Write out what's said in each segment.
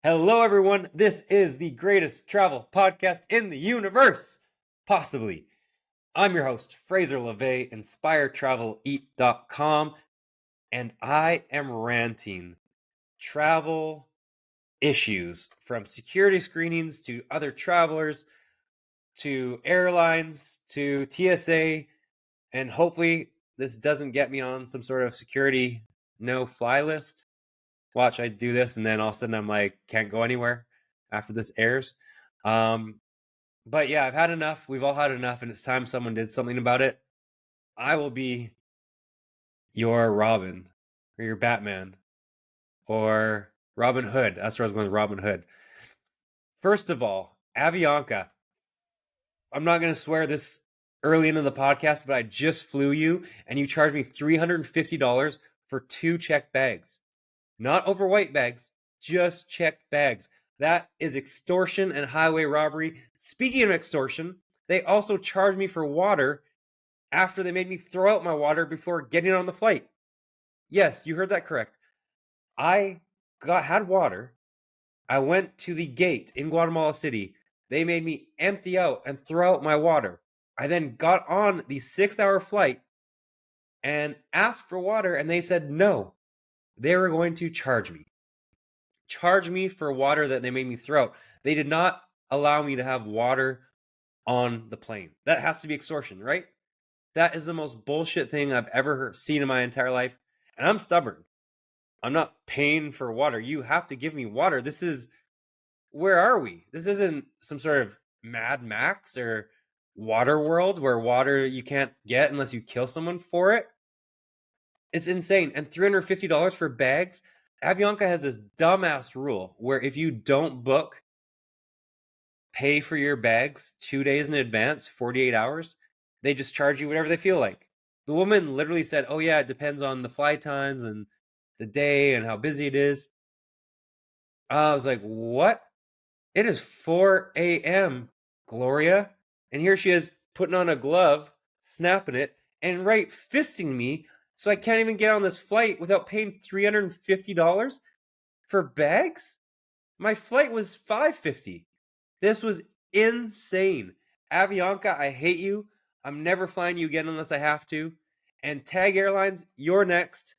Hello, everyone. This is the greatest travel podcast in the universe, possibly. I'm your host, Fraser Laveay, InspireTravelEat.com, and I am ranting travel issues from security screenings to other travelers to airlines to TSA, and hopefully this doesn't get me on some sort of security no-fly list. Watch, I do this, and then all of a sudden I'm like, can't go anywhere after this airs. Um, but yeah, I've had enough. We've all had enough, and it's time someone did something about it. I will be your Robin, or your Batman, or Robin Hood. That's where I was going with Robin Hood. First of all, Avianca. I'm not going to swear this early into the podcast, but I just flew you, and you charged me $350 for 2 checked bags. Not overweight bags, just checked bags. That is extortion and highway robbery. Speaking of extortion, they also charged me for water after they made me throw out my water before getting on the flight. Yes, you heard that correct. I had water. I went to the gate in Guatemala City. They made me empty out and throw out my water. I then got on the 6-hour flight and asked for water, and they said no. They were going to charge me for water that they made me throw out. They did not allow me to have water on the plane. That has to be extortion, right? That is the most bullshit thing I've ever seen in my entire life. And I'm stubborn. I'm not paying for water. You have to give me water. This is, where are we? This isn't some sort of Mad Max or Water World where water you can't get unless you kill someone for it. It's insane. And $350 for bags? Avianca has this dumbass rule where if you don't pay for your bags 2 days in advance, 48 hours, they just charge you whatever they feel like. The woman literally said, oh, yeah, it depends on the flight times and the day and how busy it is. I was like, what? It is 4 a.m., Gloria. And here she is putting on a glove, snapping it, and right fisting me. So I can't even get on this flight without paying $350 for bags? My flight was $550. This was insane. Avianca, I hate you. I'm never flying you again unless I have to. And Tag Airlines, you're next.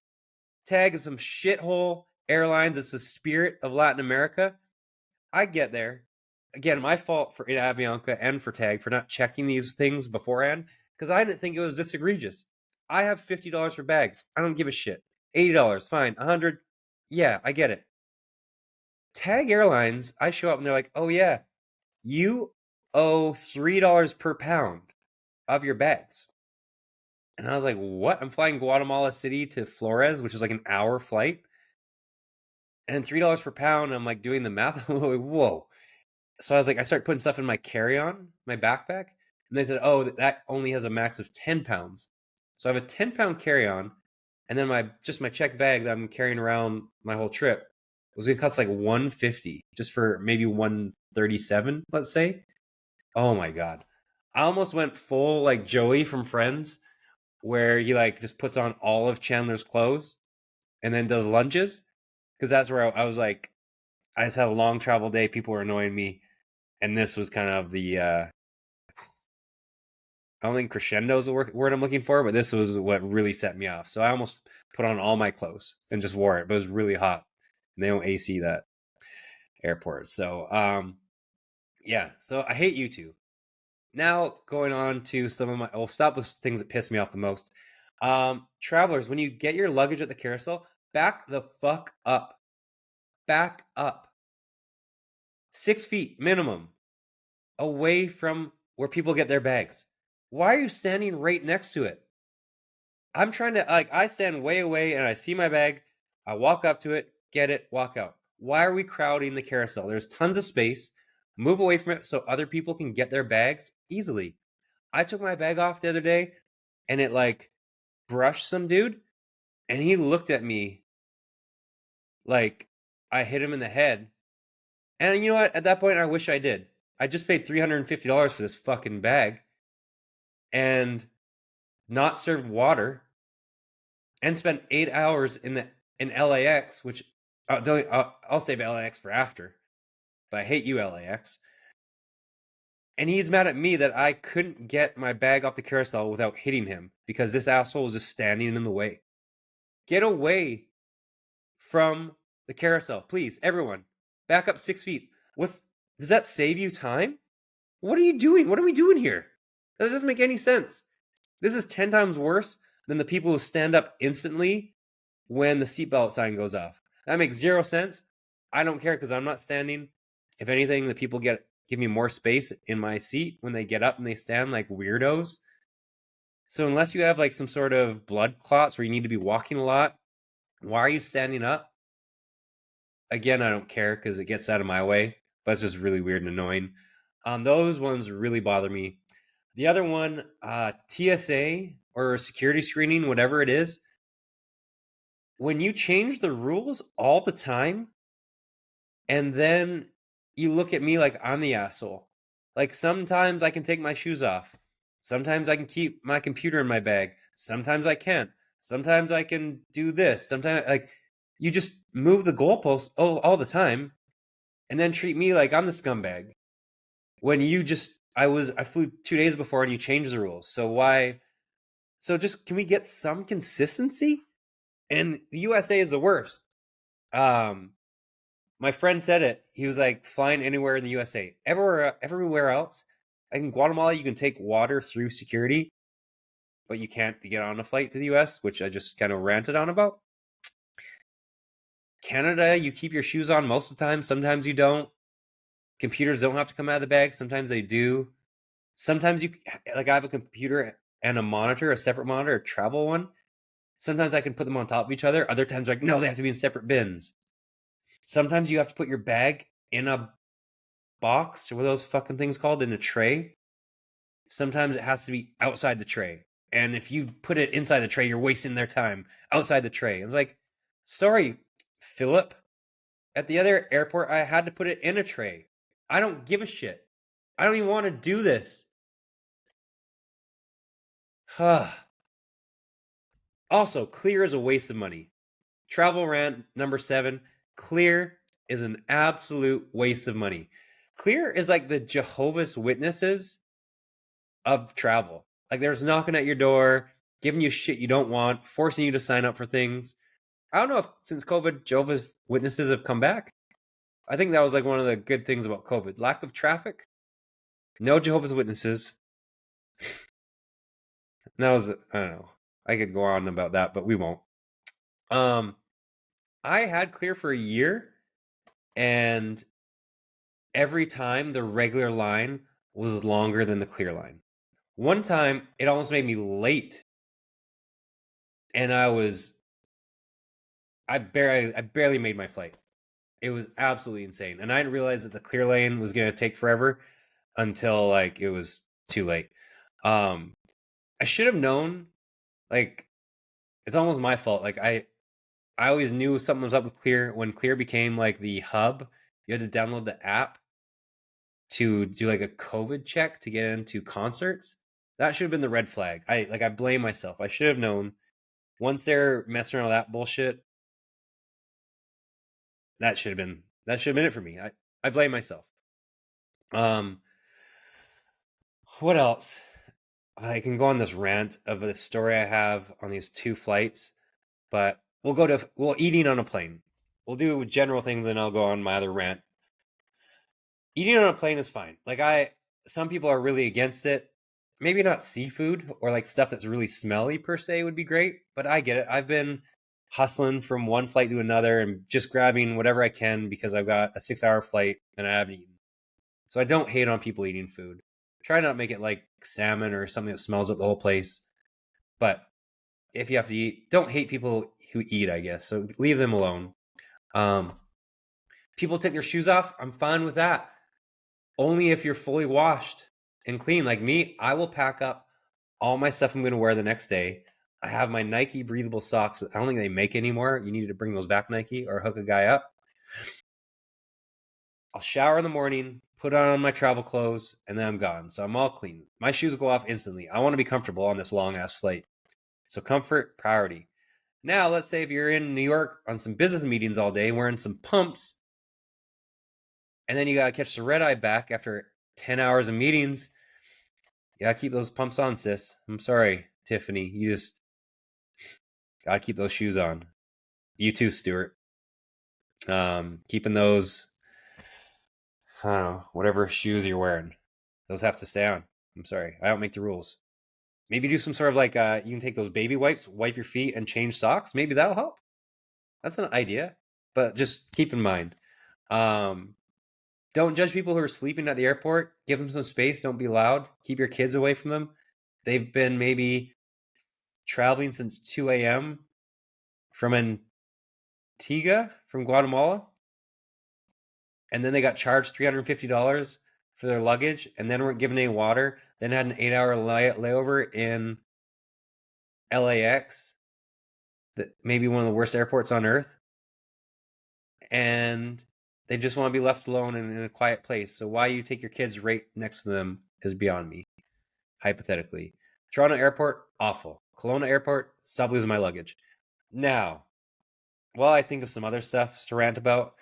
Tag is some shithole airlines. It's the spirit of Latin America. I get there. Again, my fault for Avianca and for Tag for not checking these things beforehand because I didn't think it was this egregious. I have $50 for bags. I don't give a shit. $80, fine. $100, yeah, I get it. Tag Airlines, I show up and they're like, oh yeah, you owe $3 per pound of your bags. And I was like, what? I'm flying Guatemala City to Flores, which is like an hour flight. And $3 per pound. I'm like doing the math. Whoa. So I was like, I started putting stuff in my carry-on, my backpack. And they said, oh, that only has a max of 10 pounds. So I have a 10-pound carry-on. And then my check bag that I'm carrying around my whole trip was going to cost like $150 just for maybe $137, let's say. Oh my god. I almost went full like Joey from Friends, where he like just puts on all of Chandler's clothes and then does lunges. Because that's where I was like, I just had a long travel day. People were annoying me. And this was kind of the, I don't think crescendo is the word I'm looking for, but this was what really set me off. So I almost put on all my clothes and just wore it, but it was really hot. And they don't AC that airport. So, yeah. So I hate you two. Now going on to some of my, I'll stop with things that piss me off the most. Travelers, when you get your luggage at the carousel, back the fuck up. Back up. 6 feet minimum away from where people get their bags. Why are you standing right next to it? I'm trying to, like, I stand way away and I see my bag. I walk up to it, get it, walk out. Why are we crowding the carousel? There's tons of space. Move away from it so other people can get their bags easily. I took my bag off the other day and it like brushed some dude and he looked at me like I hit him in the head. And you know what? At that point, I wish I did. I just paid $350 for this fucking bag and not served water and spent 8 hours in LAX, which I'll save LAX for after, but I hate you, LAX. And he's mad at me that I couldn't get my bag off the carousel without hitting him because this asshole was just standing in the way. Get away from the carousel, please, everyone. Back up 6 feet. Does that save you time? What are you doing? What are we doing here? That doesn't make any sense. This is 10 times worse than the people who stand up instantly when the seatbelt sign goes off. That makes zero sense. I don't care because I'm not standing. If anything, the people give me more space in my seat when they get up and they stand like weirdos. So unless you have like some sort of blood clots where you need to be walking a lot, why are you standing up? Again, I don't care because it gets out of my way, but it's just really weird and annoying. Those ones really bother me. The other one, TSA or security screening, whatever it is, when you change the rules all the time and then you look at me like I'm the asshole. Like sometimes I can take my shoes off. Sometimes I can keep my computer in my bag. Sometimes I can't. Sometimes I can do this. Sometimes like you just move the goalposts all the time and then treat me like I'm the scumbag. When I flew 2 days before and you changed the rules. So why just can we get some consistency? And the USA is the worst. My friend said it. He was like, flying anywhere in the USA. Everywhere else, like in Guatemala, you can take water through security, but you can't to get on a flight to the US, which I just kind of ranted on about. Canada, you keep your shoes on most of the time. Sometimes you don't. Computers don't have to come out of the bag. Sometimes they do. Sometimes like I have a computer and a monitor, a separate monitor, a travel one. Sometimes I can put them on top of each other. Other times, like, no, they have to be in separate bins. Sometimes you have to put your bag in a box, or what are those fucking things called, in a tray. Sometimes it has to be outside the tray. And if you put it inside the tray, you're wasting their time outside the tray. It's like, sorry, Philip. At the other airport, I had to put it in a tray. I don't give a shit. I don't even want to do this. Also, Clear is a waste of money. Travel rant number 7. Clear is an absolute waste of money. Clear is like the Jehovah's Witnesses of travel. Like there's knocking at your door, giving you shit you don't want, forcing you to sign up for things. I don't know if since COVID, Jehovah's Witnesses have come back. I think that was like one of the good things about COVID. Lack of traffic, no Jehovah's Witnesses. And that was, I don't know. I could go on about that, but we won't. I had Clear for a year, and every time the regular line was longer than the Clear line. One time, it almost made me late, and I barely made my flight. It was absolutely insane, and I didn't realize that the Clear lane was going to take forever until like it was too late. I should have known. Like, it's almost my fault. Like I always knew something was up with Clear when Clear became like the hub. You had to download the app to do like a COVID check to get into concerts. That should have been the red flag. I blame myself. I should have known. Once they're messing around with that bullshit, that should have been it for me. I blame myself. Um, what else? I can go on this rant of a story I have on these 2 flights, but we'll eating on a plane. We'll do general things and I'll go on my other rant. Eating on a plane is fine. Some people are really against it. Maybe not seafood or like stuff that's really smelly per se would be great, but I get it. I've been hustling from one flight to another and just grabbing whatever I can because I've got a 6-hour flight and I haven't eaten. So I don't hate on people eating food. Try not to make it like salmon or something that smells up the whole place. But if you have to eat, don't hate people who eat, I guess. So leave them alone. Um, People take their shoes off. I'm fine with that. Only if you're fully washed and clean. Like me, I will pack up all my stuff I'm going to wear the next day. I have my Nike breathable socks. I don't think they make anymore. You need to bring those back, Nike, or hook a guy up. I'll shower in the morning, put on my travel clothes, and then I'm gone. So I'm all clean. My shoes will go off instantly. I want to be comfortable on this long ass flight. So comfort, priority. Now, let's say if you're in New York on some business meetings all day, wearing some pumps, and then you gotta catch the red eye back after 10 hours of meetings, you gotta keep those pumps on, sis. I'm sorry, Tiffany. You just gotta keep those shoes on. You too, Stuart. Keeping those, I don't know, whatever shoes you're wearing, those have to stay on. I'm sorry. I don't make the rules. Maybe do some sort of like, you can take those baby wipes, wipe your feet, and change socks. Maybe that'll help. That's an idea. But just keep in mind, um, don't judge people who are sleeping at the airport. Give them some space. Don't be loud. Keep your kids away from them. They've been maybe traveling since 2 a.m. from Antigua, from Guatemala. And then they got charged $350 for their luggage and then weren't given any water. Then had an 8-hour layover in LAX, that maybe one of the worst airports on earth. And they just want to be left alone in a quiet place. So why you take your kids right next to them is beyond me, hypothetically. Toronto Airport, awful. Kelowna Airport, stop losing my luggage. Now, while I think of some other stuff to rant about,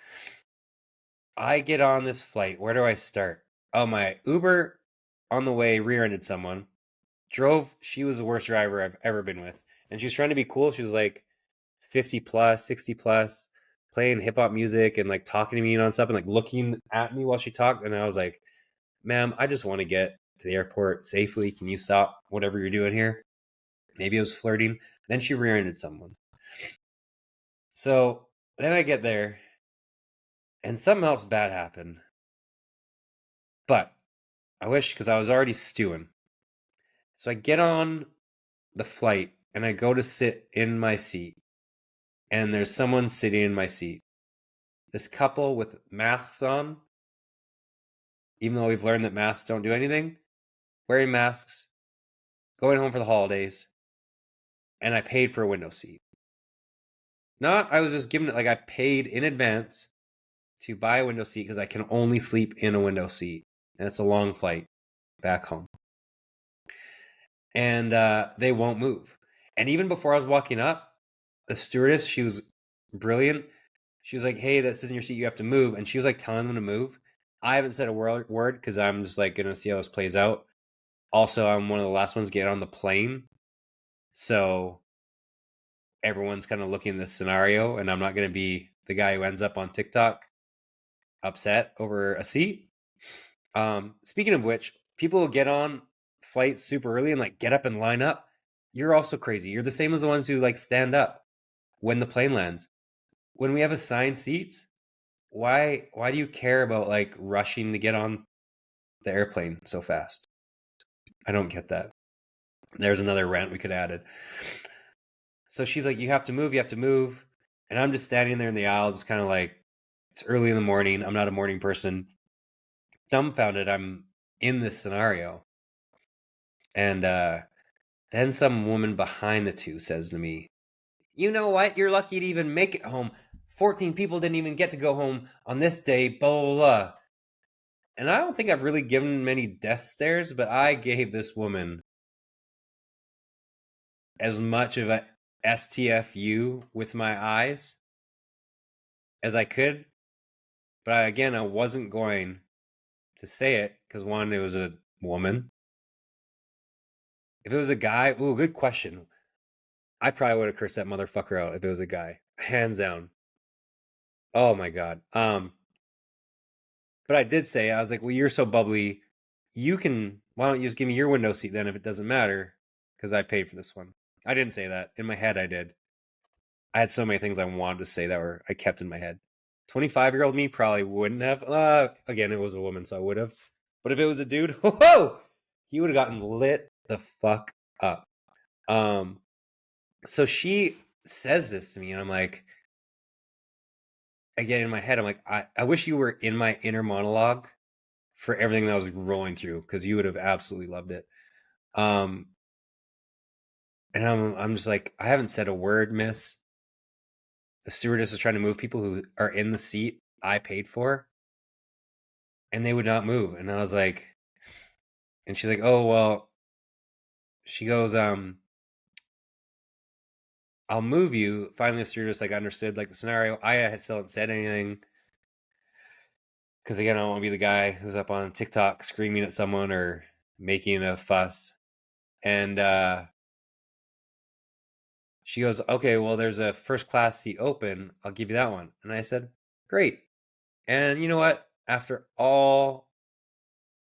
I get on this flight. Where do I start? Oh, my Uber on the way rear-ended someone. She was the worst driver I've ever been with. And she was trying to be cool. She was like 50 plus, 60 plus, playing hip hop music and like talking to me and on stuff and like looking at me while she talked. And I was like, ma'am, I just want to get to the airport safely. Can you stop whatever you're doing here? Maybe it was flirting. Then she rear-ended someone. So then I get there and something else bad happened. But I wish, because I was already stewing. So I get on the flight and I go to sit in my seat. And there's someone sitting in my seat. This couple with masks on, even though we've learned that masks don't do anything, wearing masks, going home for the holidays, and I paid for a window seat. Not, I was just given it, like I paid in advance to buy a window seat because I can only sleep in a window seat. And it's a long flight back home. And they won't move. And even before I was walking up, the stewardess, she was brilliant. She was like, hey, this isn't your seat. You have to move. And she was like telling them to move. I haven't said a word because I'm just like going to see how this plays out. Also, I'm one of the last ones getting on the plane. So everyone's kind of looking at this scenario. And I'm not going to be the guy who ends up on TikTok upset over a seat. Speaking of which, people who get on flights super early and like get up and line up, you're also crazy. You're the same as the ones who like stand up when the plane lands. When we have assigned seats, why do you care about like rushing to get on the airplane so fast? I don't get that. There's another rant we could add it. So she's like, you have to move, you have to move. And I'm just standing there in the aisle, just kind of like, it's early in the morning. I'm not a morning person. Dumbfounded, I'm in this scenario. And then some woman behind the two says to me, you know what? You're lucky to even make it home. 14 people didn't even get to go home on this day, blah, blah, blah. And I don't think I've really given many death stares, but I gave this woman as much of a STFU with my eyes as I could. But again, I wasn't going to say it because one, it was a woman. If it was a guy, ooh, good question. I probably would have cursed that motherfucker out if it was a guy. Hands down. Oh my god. But I did say, I was like, well, you're so bubbly. Why don't you just give me your window seat then if it doesn't matter? Because I paid for this one. I didn't say that. In my head, I did. I had so many things I wanted to say that I kept in my head. 25-year-old me probably wouldn't have. Again, it was a woman, so I would have. But if it was a dude, whoa, he would have gotten lit the fuck up. So she says this to me, and I'm like, again, in my head, I'm like, I wish you were in my inner monologue for everything that I was rolling through because you would have absolutely loved it. And I'm just like, I haven't said a word, miss. The stewardess is trying to move people who are in the seat I paid for, and they would not move. And I was like, and she's like, oh well. She goes, I'll move you. Finally, the stewardess like understood like the scenario. I had still hadn't said anything because again, I don't want to be the guy who's up on TikTok screaming at someone or making a fuss. And she goes, "Okay, well, there's a first class seat open. I'll give you that one." And I said, "Great." And you know what? After all,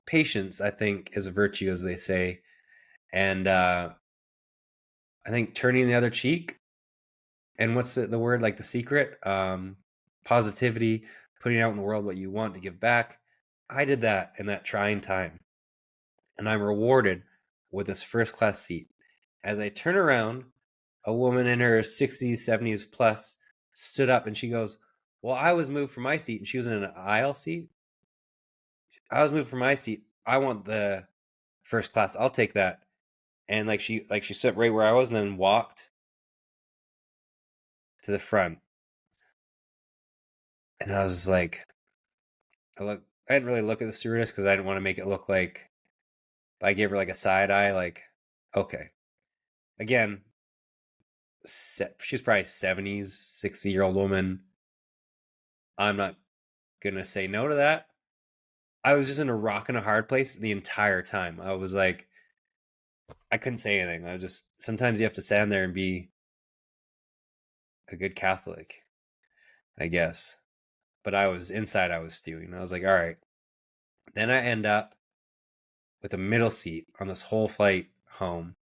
patience, I think, is a virtue, as they say. And I think turning the other cheek, and what's the word, like the secret? Positivity, putting out in the world what you want to give back. I did that in that trying time. And I'm rewarded with this first class seat. As I turn around, a woman in her 60s, 70s plus stood up and she goes, "Well, I was moved from my seat," and she was in an aisle seat. "I was moved from my seat. I want the first class. I'll take that." And like she sat right where I was and then walked to the front. And I was just like, I didn't really look at the stewardess because I didn't want to make it look like I gave her like a side eye, like, okay. Again, she's probably 70s, 60-year-old woman. I'm not gonna say no to that. I was just in a rock and a hard place the entire time. I was like, I couldn't say anything. I was just, sometimes you have to stand there and be a good Catholic, I guess. But I was inside, I was stewing. I was like, all right. Then I end up with a middle seat on this whole flight home.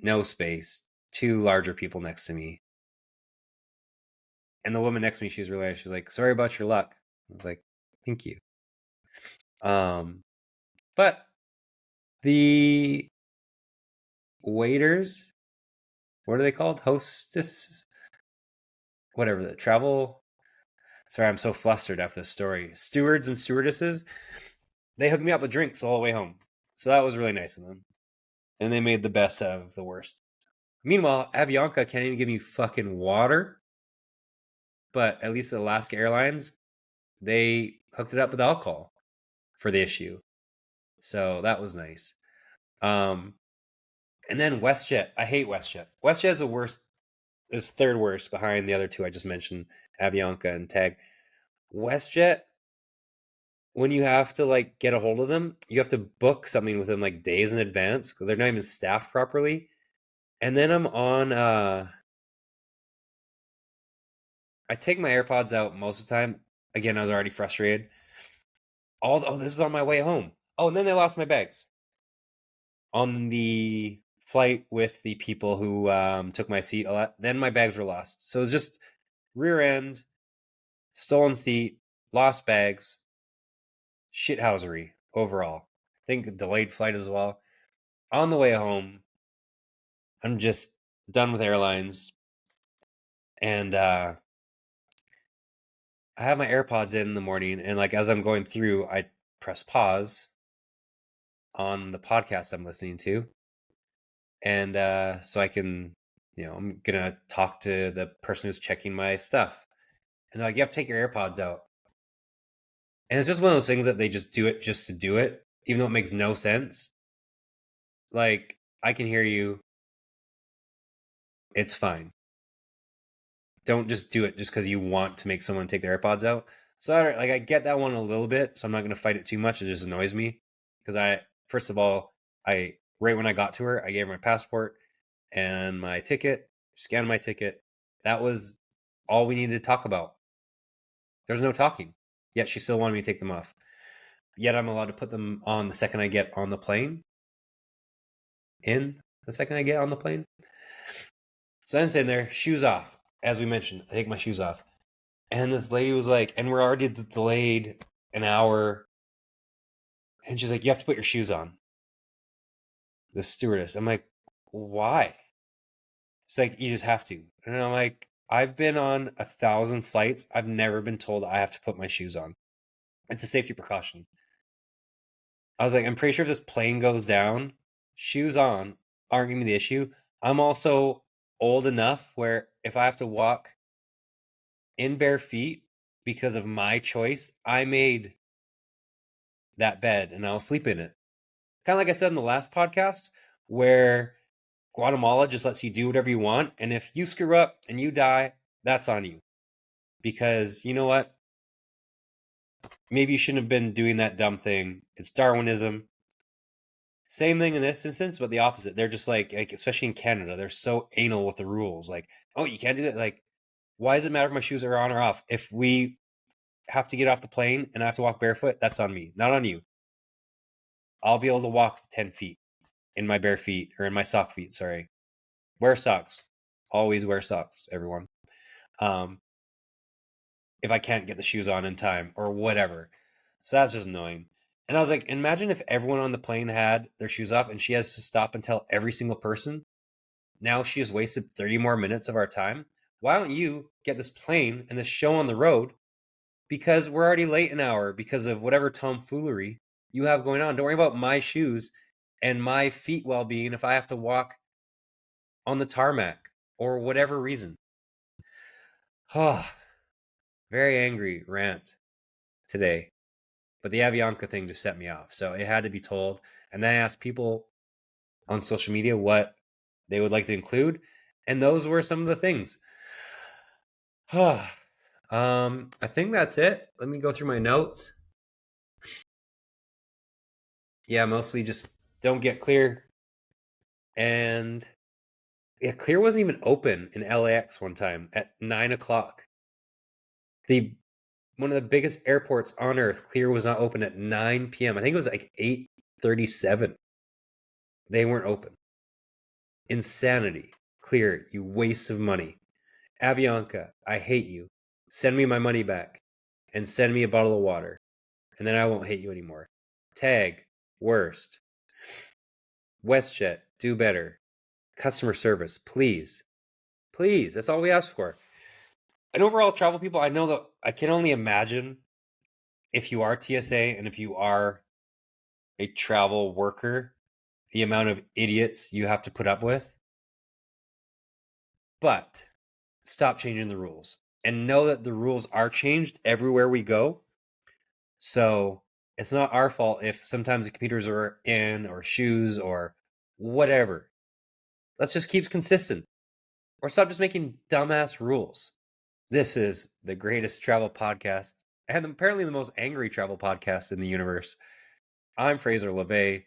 No space, two larger people next to me. And the woman next to me, she was really nice. She was like, "Sorry about your luck." I was like, "Thank you." But the waiters, what are they called? Hostess? Whatever, the travel. Sorry, I'm so flustered after this story. Stewards and stewardesses, they hooked me up with drinks all the way home. So that was really nice of them. And they made the best out of the worst. Meanwhile, Avianca can't even give me fucking water. But at least at Alaska Airlines, they hooked it up with alcohol for the issue. So that was nice. And then WestJet. I hate WestJet. WestJet is the worst, is third worst behind the other two I just mentioned, Avianca and Tag. WestJet, when you have to like get a hold of them, you have to book something with them like days in advance because they're not even staffed properly. And then I'm on I take my AirPods out most of the time. Again, I was already frustrated. Oh, this is on my way home. Oh, and then they lost my bags on the flight with the people who took my seat a lot. Then my bags were lost. So it was just rear end, stolen seat, lost bags, shithousery overall. I think a delayed flight as well. On the way home, I'm just done with airlines, and I have my AirPods in the morning, and like as I'm going through, I press pause on the podcast I'm listening to, and so I can, I'm gonna talk to the person who's checking my stuff, and they're like, you have to take your AirPods out, and it's just one of those things that they just do it just to do it, even though it makes no sense. Like, I can hear you, it's fine. Don't just do it just because you want to make someone take their AirPods out. So I get that one a little bit, so I'm not gonna fight it too much. It just annoys me because first of all, I right when I got to her, I gave her my passport and my ticket, scanned my ticket. That was all we needed to talk about. There was no talking. Yet she still wanted me to take them off. Yet I'm allowed to put them on the second I get on the plane. In the second I get on the plane. So I'm sitting there, shoes off. As we mentioned, I take my shoes off. And this lady was like, and we're already delayed an hour. And she's like, you have to put your shoes on. The stewardess. I'm like, why? She's like, you just have to. And I'm like, I've been on 1,000 flights. I've never been told I have to put my shoes on. It's a safety precaution. I was like, I'm pretty sure if this plane goes down, shoes on aren't going to be the issue. I'm also old enough where if I have to walk in bare feet because of my choice, I made that bed and I'll sleep in it. Kind of like I said in the last podcast, where Guatemala just lets you do whatever you want. And if you screw up and you die, that's on you. Because you know what? Maybe you shouldn't have been doing that dumb thing. It's Darwinism. Same thing in this instance, but the opposite. They're just like especially in Canada, they're so anal with the rules. Like, oh, you can't do that. Like, why does it matter if my shoes are on or off? If we have to get off the plane and I have to walk barefoot, that's on me, not on you. I'll be able to walk 10 feet in my bare feet or in my sock feet. Sorry. Wear socks. Always wear socks, everyone. Um, if I can't get the shoes on in time or whatever. So that's just annoying. And I was like, imagine if everyone on the plane had their shoes off and she has to stop and tell every single person. Now she has wasted 30 more minutes of our time. Why don't you get this plane and this show on the road? Because we're already late an hour because of whatever tomfoolery you have going on. Don't worry about my shoes and my feet well being if I have to walk on the tarmac or whatever reason. Oh, very angry rant today. But the Avianca thing just set me off. So it had to be told. And then I asked people on social media what they would like to include. And those were some of the things. I think that's it. Let me go through my notes. Yeah, mostly just don't get Clear. And yeah, Clear wasn't even open in LAX one time at 9 o'clock. One of the biggest airports on earth, Clear was not open at 9 p.m. I think it was like 8:37. They weren't open. Insanity. Clear, you waste of money. Avianca, I hate you. Send me my money back and send me a bottle of water, and then I won't hate you anymore. Tag, worst. WestJet, do better. Customer service, please. Please, that's all we ask for. And overall, travel people, I know that I can only imagine if you are TSA and if you are a travel worker, the amount of idiots you have to put up with. But stop changing the rules and know that the rules are changed everywhere we go. So it's not our fault if sometimes the computers are in or shoes or whatever. Let's just keep consistent or stop just making dumbass rules. This is the greatest travel podcast and apparently the most angry travel podcast in the universe. I'm Fraser Laveay,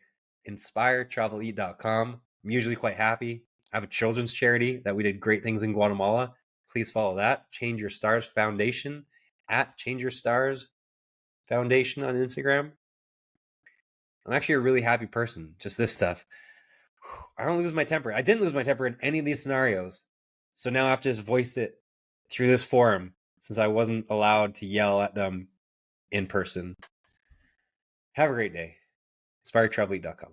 inspiredtraveleat.com. I'm usually quite happy. I have a children's charity that we did great things in Guatemala. Please follow that. Change Your Stars Foundation at Change Your Stars Foundation on Instagram. I'm actually a really happy person. Just this stuff. I don't lose my temper. I didn't lose my temper in any of these scenarios. So now I have to just voice it through this forum since I wasn't allowed to yell at them in person. Have a great day. InspiredTraveleat.com.